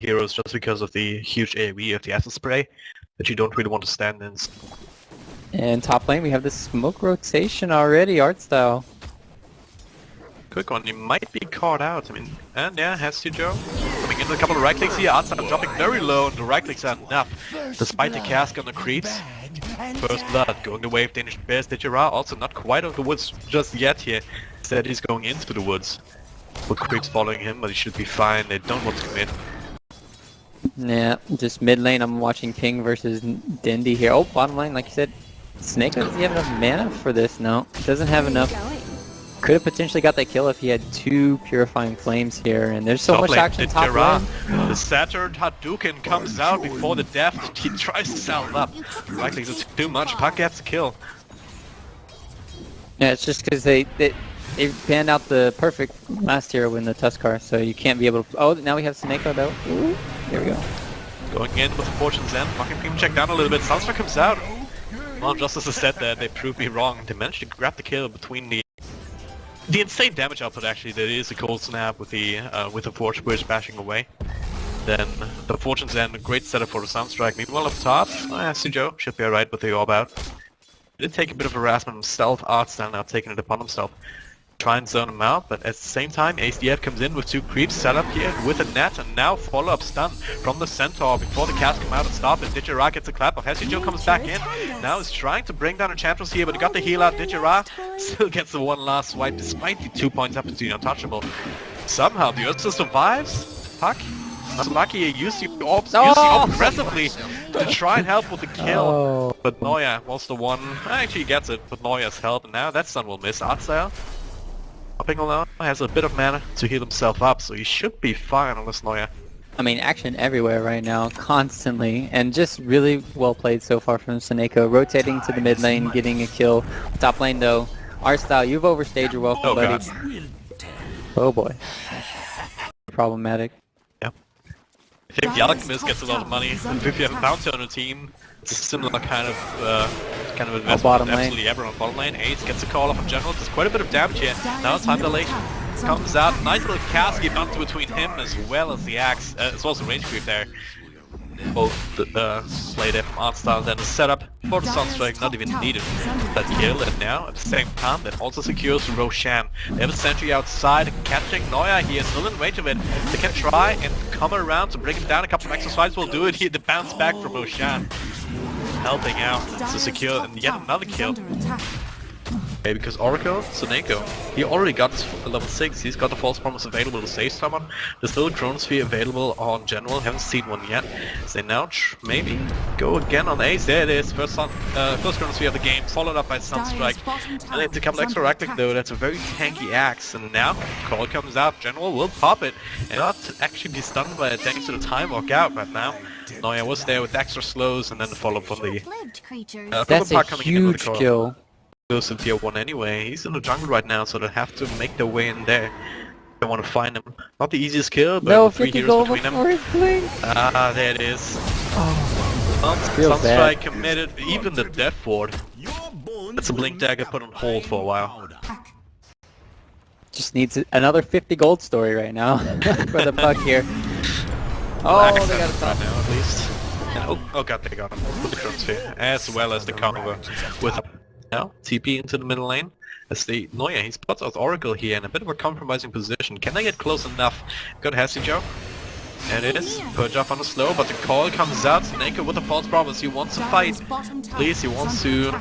heroes just because of the huge AoE of the acid spray that you don't really want to stand in. And top lane, we have the smoke rotation already, art style. Quick one, he might be caught out. I mean, and yeah, has to Joe. Coming in with a couple of right clicks here, outside dropping very low, and the right clicks are enough. Despite the cask on the creeps. First blood, going the way of Danish bears. Vincere also not quite out of the woods just yet here. Instead he's going into the woods. With creeps following him, but he should be fine. They don't want to commit. Yeah, just mid lane, I'm watching Ping versus Dindy here. Oh, bottom lane, like you said, Snake, does he have enough mana for this? No, doesn't have enough. Could have potentially got that kill if he had 2 Purifying Flames here, and there's so much action top lane. The Saturn Hadouken comes out before the death. He tries to salve up. Right clicks it's too much. Puck gets the kill. Yeah, it's just because they banned out the perfect last hero in the Tuskar, so you can't be able to... Oh, now we have Snako though. Ooh, there we go. Going in with the Fortune's End. Fucking Ping check down a little bit. Sunstar comes out. Well, just as I said that, they proved me wrong. They managed to grab the kill between the insane damage output actually. There is a cold snap with the Forge Bridge bashing away. Then the Fortune's End, a great setup for the Sunstrike. Meanwhile up top, Sujo should be alright with the orb out. He did take a bit of harassment himself, Artstyle now taking it upon himself. Try and zone him out, but at the same time ACF comes in with 2 creeps set up here with a net, and now follow-up stun from the Centaur before the cast come out and stop it. Vincere gets a clap off. Hesijo comes back in. Now he's trying to bring down Enchantress here, but he got the heal out. Vincere still gets the one last swipe despite the 2 points up to the untouchable. Somehow the Ursa survives. Puck, not lucky, he used the orbs aggressively to try and help with the kill. But Noya was the one, actually gets it, but Noya's help, and now that stun will miss. Artstyle hopping along, has a bit of mana to heal himself up, so he should be fine on this Noya. I mean, action everywhere right now, constantly, and just really well played so far from Snako. Rotating to the mid lane, getting a kill. Top lane though, Artstyle, you've overstayed your welcome, buddy. God. Oh boy. Problematic. Yeah. I think the Alchemist gets a lot of money, and if you have a bounty on your team, it's a similar kind of investment. Bottom lane. Absolutely everyone on bottom lane. Ace gets a call off of General. There's quite a bit of damage here. Now time dilation comes out. Nice little casket bounty between him as well as the axe. As well as the range creep there. Both played it from Artstyle, then the setup for the Sunstrike, not even needed that kill, and now at the same time that also secures Roshan. They have a sentry outside, catching Noya here, still in range of it. They can try and come around to bring him down. A couple of extra swipes will do it here. The bounce back from Roshan, helping out to secure and yet another kill. Okay, because Oracle, Snako, he already got this level 6, he's got the False Promise available to save someone. There's still a Chronosphere available on General, haven't seen one yet. So now maybe go again on Ace, there it is, first Chronosphere of the game, followed up by Sunstrike. And it's a couple extra right click though, that's a very tanky axe, and now call comes out, General will pop it, and not actually be stunned by it thanks to the time walk out right now. Noya was there with extra slows, and then the follow-up from the that's a huge kill. Goes in tier 1 anyway. He's in the jungle right now, so they have to make their way in there. They want to find him. Not the easiest kill, but no, 3 heroes between them. There it is. Sunstrike committed, even the Death Ward. That's a Blink Dagger put on hold for a while. Just needs another 50 gold story right now for the Puck here. Oh, they got a top. Right now at least. And, oh god, they got him with the Chronosphere, as well as the counter with now TP into the middle lane. As the Noya, he spots out Oracle here in a bit of a compromising position. Can they get close enough? Got Hesijo. And it is. Purge off on the slow, but the call comes out. Snako with the false promise. He wants to fight. Please, he wants to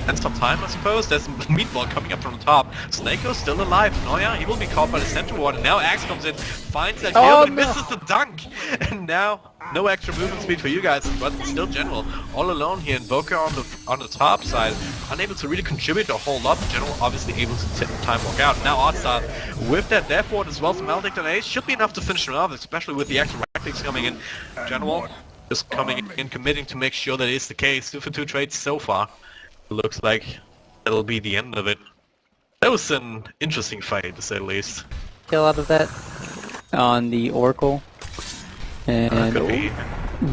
spend some time, I suppose. There's Meatball coming up from the top. Snako's still alive. Noya, he will be caught by the Centaur Ward. And now Axe comes in, finds that kill, but he misses the dunk. And now, no extra movement speed for you guys, but still General all alone here. Invoker on the top side, unable to really contribute a whole lot. General obviously able to time walk out. Now Artstyle with that Death Ward as well as Maledict and Ace should be enough to finish him off, especially with the extra right clicks coming in. General just coming in, committing to make sure that it is the case. 2 for 2 trades so far. It looks like it'll be the end of it. That was an interesting fight, to say the least. Kill out of that on the Oracle. And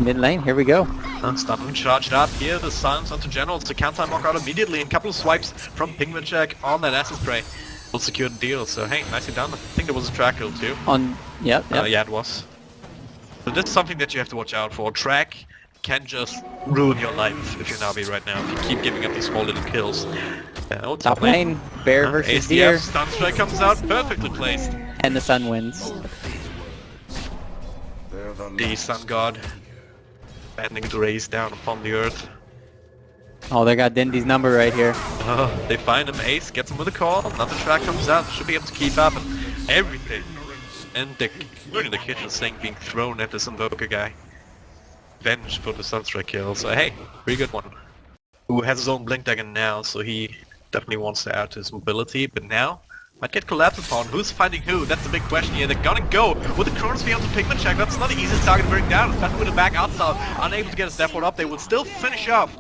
mid lane, here we go. Stun charged up here, the silence onto General to counter knock out immediately, and a couple of swipes from Pingvincheck on that acid spray will secure the deal. So hey, nicely done. I think there was a track kill too. On, yep. Yeah, it was. So this is something that you have to watch out for. Track can just ruin your life if you're NaVi right now, if you keep giving up these small little kills. Top lane, Bear versus Deer, ACF stun strike comes out, perfectly placed. and the sun wins. The Sun God banding the race down upon the earth. Oh, they got Dindy's number right here. They find him, Ace gets him with a call, another track comes out, should be able to keep up and everything. And including the kitchen sink being thrown at this Invoker guy. Venge for the Sunstrike kill, so hey, pretty good one. Who has his own Blink Dagger now, so he definitely wants to add to his mobility, but now might get collapsed upon. Who's finding who? That's the big question here. They're gonna go with the Chronosphere on the Pigment check. That's not the easiest target to bring down, especially with the back outside. Unable to get a step one up, they will still finish off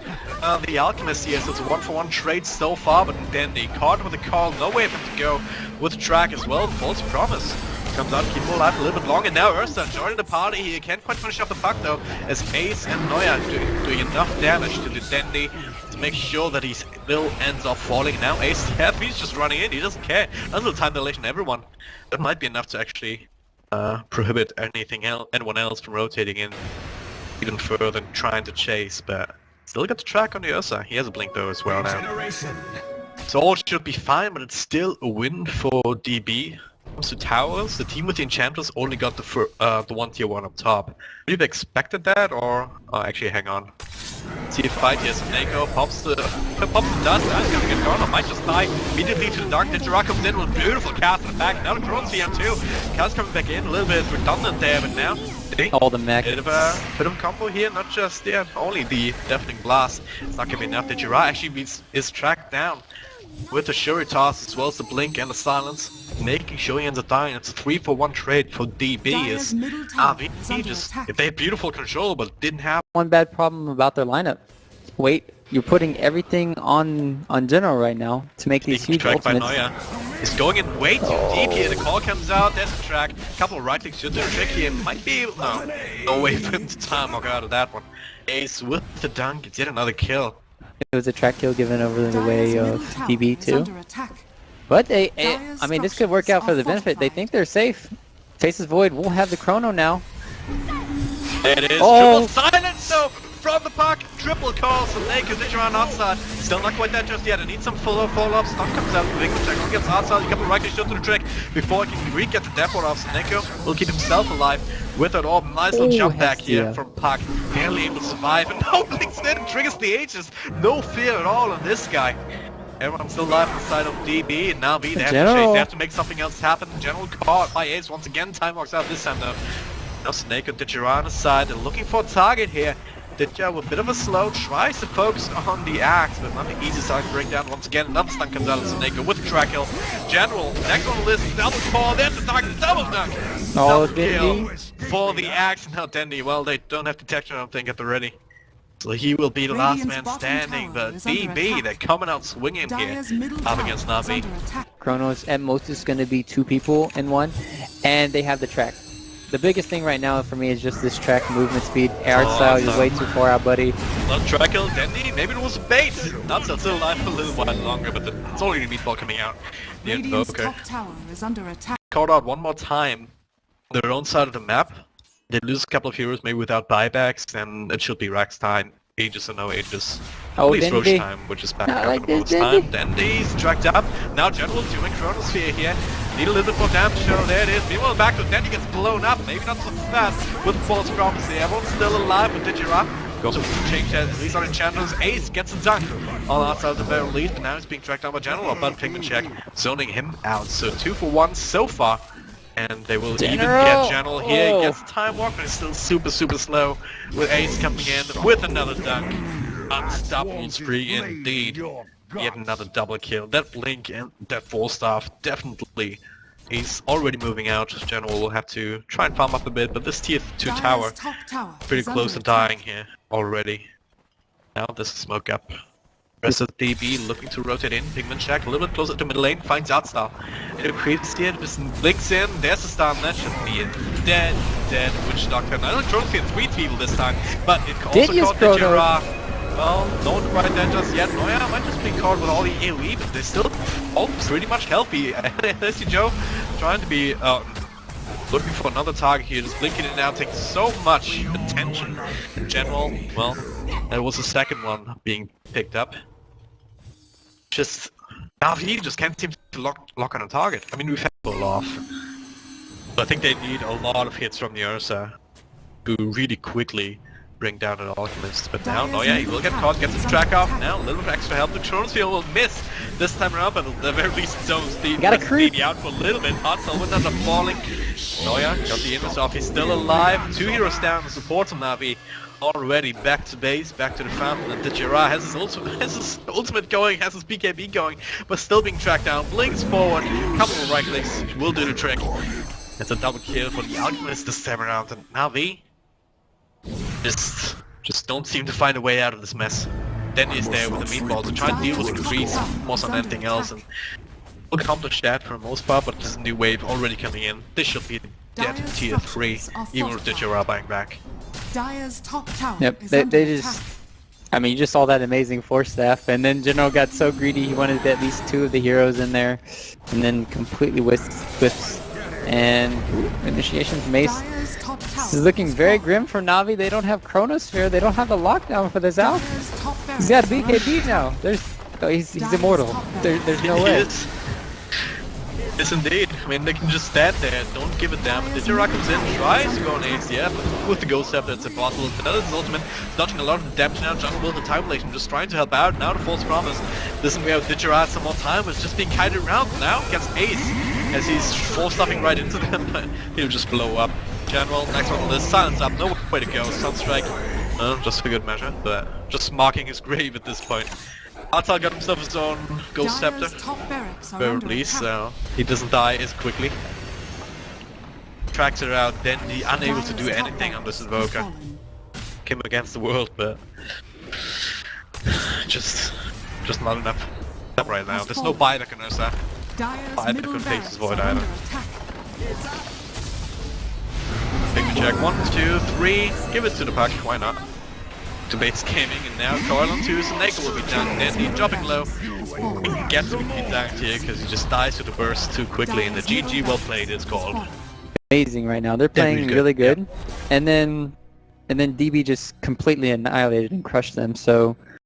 the Alchemist here. So it's a 1-for-1 trade so far, but then they caught with a call. No way for him to go with track as well. False promise. Comes out, keep him alive a little bit longer. Now Ursa joining the party. He can't quite finish off the puck though, as Ace and Noya doing enough damage to the Dandy to make sure that he still ends up falling. Now Ace, he's just running in, he doesn't care. That's a little time dilation everyone. That might be enough to actually prohibit anyone else from rotating in even further and trying to chase, but still got the track on the Ursa. He has a blink though as well now. So all should be fine, but it's still a win for DB. Comes to towers, the team with the enchanters only got the one tier 1 up top. Would you have expected that, or actually hang on. See a fight here, Snako pops the dust, that's gonna get gone, I might just die immediately to the dark. Ninja comes in with a beautiful cast in the back, now the drone's here too. Cast coming back in, a little bit redundant there, but now all the mech. Bit of a combo here, not just only the deafening blast. It's not gonna be enough. Ninja actually is tracked down with the Shuri toss as well as the blink and the silence, making sure he ends up dying. It's a 3-for-1 trade for DB. Is NaVi just, if they had beautiful control but didn't have one bad problem about their lineup. Wait, you're putting everything on General right now to make these huge ultimates. He's going in way too deep here. The call comes out, there's the track. A couple of right clicks should do the trick here. Might be able, no way for him to time walk out of that one. Ace with the dunk, it's yet another kill. It was a track kill given over the way of DB too. But I mean, this could work out for the benefit. They think they're safe. Faces Void will have the chrono now. There it is. Triple silence though from the puck. Triple call. So Naked Ninja on outside. Still not quite that just yet. I need some follow-up. Stun comes out. The big check. He gets outside. A couple of right shoot to the trick before he can re-get the depot off. Sneko will keep himself alive with it all. Nice little jump back here from puck. Barely able to survive. And no blinks in. Triggers the H's. No fear at all on this guy. Everyone's still alive on the side of DB, and NaVi, they have to chase, they have to make something else happen. General caught by Ace once again, time walks out this time though. Now Snake and Ditcher on the side, they're looking for a target here. Ditcher with a bit of a slow, tries to focus on the axe, but not the easiest target to bring down once again. Another stun comes out of Snake with a track kill. General, next on the list, double call, there's the target, double dunk! Double kill for the axe. Now Dandy, well, they don't have detection, I don't think, at the ready. So he will be the last man standing, but DB, they're coming out swinging here up against NaVi. Chronos at most is going to be 2 people in one, and they have the track. The biggest thing right now for me is just this track movement speed. Art style is way too far out, buddy. Well, track kill, Dandy, maybe it was a bait. Not still alive for a little while longer, but it's only the meatball coming out. The Invoker. Called out one more time on their own side of the map. They lose a couple of heroes, maybe without buybacks, and it should be Rax time. Aegis or no Aegis. At least Roche time, which is back up the most time. Dandy's tracked up. Now General doing Chronosphere here. Need a little bit more damage. Oh, there it is. Meanwhile, back to Dandy gets blown up. Maybe not so fast with false prophecy. Everyone's still alive with Digirap. Goes to change that. He's on Enchantress. Ace gets a dunk all outside the very least, but now he's being tracked down by General. But Pigment check, zoning him out. So 2-for-1 so far. And they will even get General here. He gets time walk, but it's still super slow. With Ace coming in with another dunk. Unstoppable spree indeed. Yet another double kill. That blink and that 4-staff definitely. He's already moving out. General will have to try and farm up a bit, but this tier 2 tower pretty close to dying here already. Now there's a smoke up. Rest of DB looking to rotate in. Pigment check a little bit closer to mid lane, finds Outstar. It creeps here, just blinks in, there's a stun, that should be it. Dead Witch Doctor. Now Chrono's in 3 people this time, but it also caught Digirap. Well, don't quite dead just yet. Noya might just be caught with all the AoE, but they're still all pretty much healthy. There's Joe trying to be Looking for another target here. Just blinking it now takes so much attention in general. Well, that was the second one being picked up. Just NaVi just can't seem to lock on a target. I mean, we've had pull off. But I think they need a lot of hits from the Ursa to really quickly bring down an Alchemist. But now, oh yeah, he will get caught, gets his track off. Now a little bit of extra help. The Chronosphere will miss this time around, but at the very least zones the NaVi out for a little bit. Hotcell will end up falling. Oh yeah, got the invis off. He's still alive. 2 heroes down. The support from NaVi already back to base, back to the fountain. And Dejera has his ultimate going, has his BKB going, but still being tracked down. Blinks forward, couple of right clicks will do the trick. It's a double kill for the Alchemist this time around, and NaVi just don't seem to find a way out of this mess. Danis is there with the meatball to try and deal with the crease more than anything else, and will accomplish that for the most part, but there's a new wave already coming in. This should be dead tier 3, even with Dejera buying back. Yep, they just... I mean, you just saw that amazing force staff, and then General got so greedy he wanted at least 2 of the heroes in there, and then completely whiffs. And initiation's mace. This is looking very grim for NaVi. They don't have Chronosphere. They don't have the lockdown for this Alpha. He's got BKB now. He's immortal. There's no way. Yes, indeed. I mean, they can just stand there and don't give a damn. Dejera comes in, tries to go on ACF, but with the Ghost Scepter it's impossible. Natus' ultimate is dodging a lot of damage now. Jungle with the time relation, just trying to help out. Now the False Promise. This is where Dejera has some more time, it's just being kited around. Now gets Ace, as he's force stuffing right into them, but he'll just blow up. General, next one on this, silence up, no way to go. Sunstrike, just for good measure, but just marking his grave at this point. Hotcell got himself his own Ghost Scepter, very least, so he doesn't die as quickly. Tracks it out, Dendi unable to do anything on this Invoker. Came against the world, but just not enough right now. There's no buy that can Ursa. Buy that can face his Void either. Big check, 1, 2, 3, give it to the puck, why not? To base gaming, and now Coil on 2, Snake will be down, Dendi dropping low. He gets to be tanked here because he just dies to the burst too quickly, and the GG well played is called. Amazing right now. They're playing really good. Yeah. And then DB just completely annihilated and crushed them, so